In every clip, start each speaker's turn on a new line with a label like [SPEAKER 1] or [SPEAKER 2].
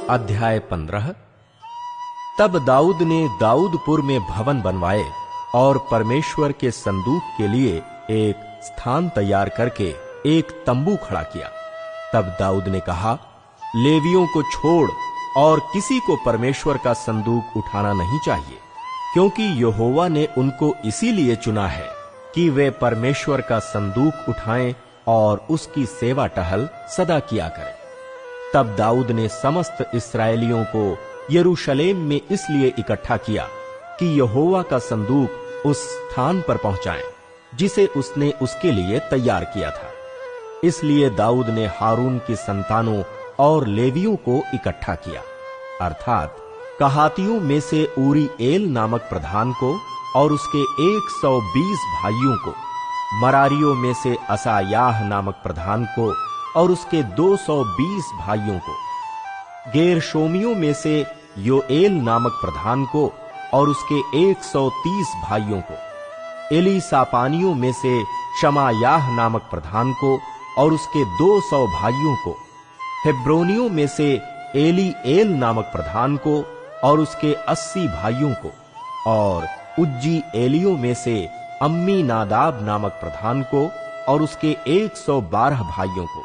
[SPEAKER 1] अध्याय 15। तब दाऊद ने दाऊदपुर में भवन बनवाए और परमेश्वर के संदूक के लिए एक स्थान तैयार करके एक तंबू खड़ा किया। तब दाऊद ने कहा, लेवियों को छोड़ और किसी को परमेश्वर का संदूक उठाना नहीं चाहिए, क्योंकि यहोवा ने उनको इसीलिए चुना है कि वे परमेश्वर का संदूक उठाएं और उसकी सेवा टहल सदा किया करें। तब दाऊद ने समस्त इस्राएलियों को यरूशलेम में इसलिए इकट्ठा किया कि यहोवा का संदूक उस स्थान पर पहुंचाएं जिसे उसने उसके लिए तैयार किया था। इसलिए दाऊद ने हारून की संतानों और लेवियों को इकट्ठा किया, अर्थात कहातियों में से ऊरीएल नामक प्रधान को और उसके 120 भाइयों को, मरारियों में से असायाह नामक प्रधान को और उसके 220 भाइयों को, गेरशोमियों में से योएल नामक प्रधान को और उसके 130 भाइयों को, एलीसापानियों में से शमायाह नामक प्रधान को और उसके 200 भाइयों को, हेब्रोनियों में से एलीएल नामक प्रधान को और उसके 80 भाइयों को, और उज्जीएलियों में से अम्मीनादाब नामक प्रधान को और उसके 112 भाइयों को।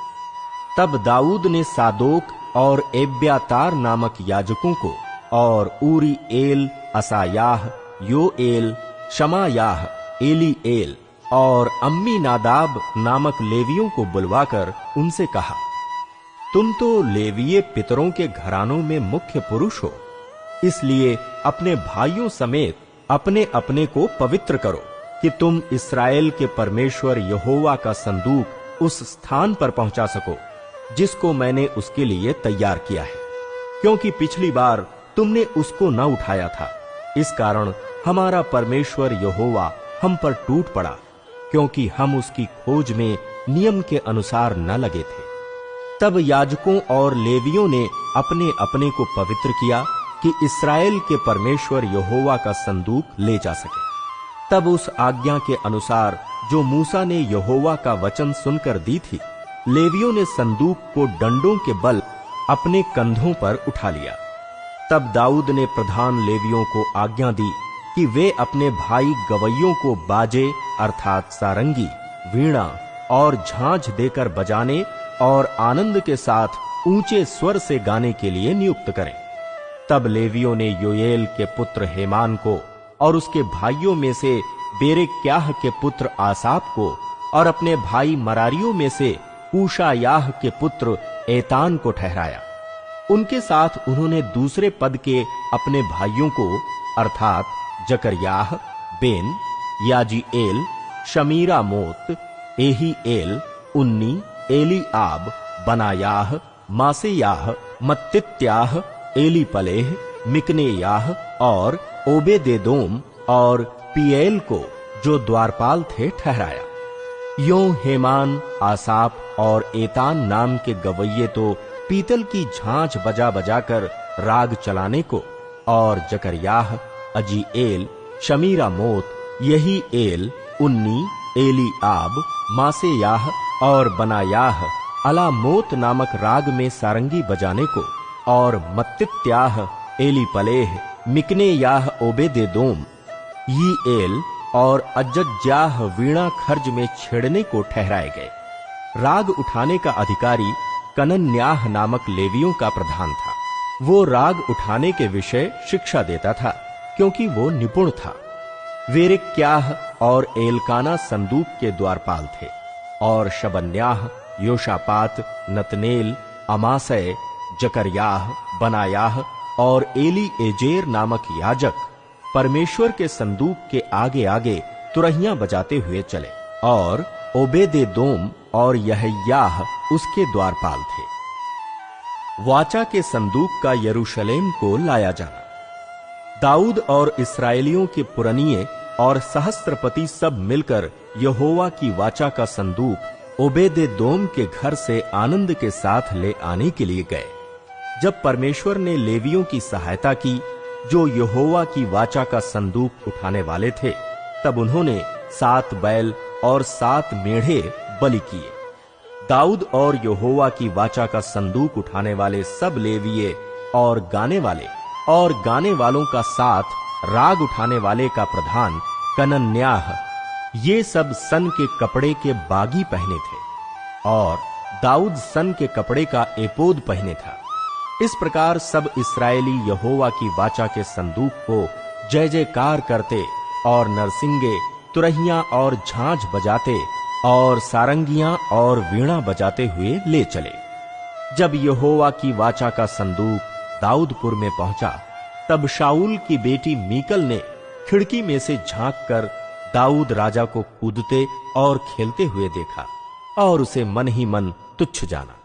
[SPEAKER 1] तब दाऊद ने सादोक और एब्यातार नामक याजकों को और ऊरीएल, असायाह, योएल, शमायाह, एलीएल और अम्मीनादाब नामक लेवियों को बुलवाकर उनसे कहा, तुम तो लेवीय पितरों के घरानों में मुख्य पुरुष हो, इसलिए अपने भाइयों समेत अपने अपने को पवित्र करो कि तुम इस्राएल के परमेश्वर यहोवा का संदूक उस स्थान पर पहुंचा सको जिसको मैंने उसके लिए तैयार किया है, क्योंकि पिछली बार तुमने उसको न उठाया था। इस कारण हमारा परमेश्वर यहोवा हम पर टूट पड़ा, क्योंकि हम उसकी खोज में नियम के अनुसार न लगे थे। तब याजकों और लेवियों ने अपने अपने को पवित्र किया कि इस्राएल के परमेश्वर यहोवा का संदूक ले जा सके। तब उस आज्ञा के अनुसार जो मूसा ने यहोवा का वचन सुनकर दी थी, लेवियों ने संदूक को डंडों के बल अपने कंधों पर उठा लिया। तब दाऊद ने प्रधान लेवियों को आज्ञा दी कि वे अपने भाई गवैयों को बाजे अर्थात सारंगी, वीणा और झांझ देकर बजाने और आनंद के साथ ऊंचे स्वर से गाने के लिए नियुक्त करें। तब लेवियों ने योएल के पुत्र हेमान को और उसके भाइयों में से बेरेक्याह के पुत्र आसाप को और अपने भाई मरारियों में से कूशायाह के पुत्र एतान को ठहराया। उनके साथ उन्होंने दूसरे पद के अपने भाइयों को अर्थात जकरयाह, बेन, याजीएल, शमीरामोत, एहीएल, उन्नी, एलीआब, बनायाह, मासेयाह, मत्तित्याह, एलीपलेह, मिकनेयाह और ओबेदेदोम और पीएल को जो द्वारपाल थे ठहराया। यों हेमान, आसाप और एतान नाम के गवैये तो पीतल की झांझ बजा बजाकर राग चलाने को, और जकरयाह, अजीएल, शमीरामोत, यहीएल, उन्नी, एलीआब, मासेयाह और बनायाह अलामोत नामक राग में सारंगी बजाने को, और मत्तित्याह, एलीपलेह, मिकनेयाह, ओबेदेदोम, यीएल और अजज्याह वीणा खर्ज में छेड़ने को ठहराए गए। राग उठाने का अधिकारी कनन्याह नामक लेवियों का प्रधान था। वो राग उठाने के विषय शिक्षा देता था, क्योंकि वो निपुण था। वेरेक्याह और एलकाना संदूक के द्वारपाल थे, और शबन्याह, योशापात, नतनेल, अमासय, जकरयाह, बनायाह और एलीएजेर नामक याजक परमेश्वर के संदूक के आगे आगे तुरहियां बजाते हुए चले, और ओबेदेदोम और यहयाह उसके द्वारपाल थे। वाचा के संदूक का यरूशलेम को लाया जाना। दाऊद और इस्राएलियों के पुरनिये और सहस्त्रपति सब मिलकर यहोवा की वाचा का संदूक ओबेदेदोम के घर से आनंद के साथ ले आने के लिए गए। जब परमेश्वर ने लेवियों की सहायता की जो यहोवा की वाचा का संदूक उठाने वाले थे, तब उन्होंने 7 बैल और 7 मेढ़े बलि किए। दाऊद और यहोवा की वाचा का संदूक उठाने वाले सब लेवीय और गाने वालों का साथ राग उठाने वाले का प्रधान कनन्याह, ये सब सन के कपड़े के बागी पहने थे और दाऊद सन के कपड़े का एपोद पहने था। इस प्रकार सब इस्राएली यहोवा की वाचा के संदूक को जय जयकार करते और नरसिंगे, तुरहियां और झांझ बजाते और सारंगियां और वीणा बजाते हुए ले चले। जब यहोवा की वाचा का संदूक दाऊदपुर में पहुंचा, तब शाऊल की बेटी मीकल ने खिड़की में से झांक कर दाऊद राजा को कूदते और खेलते हुए देखा और उसे मन ही मन तुच्छ जाना।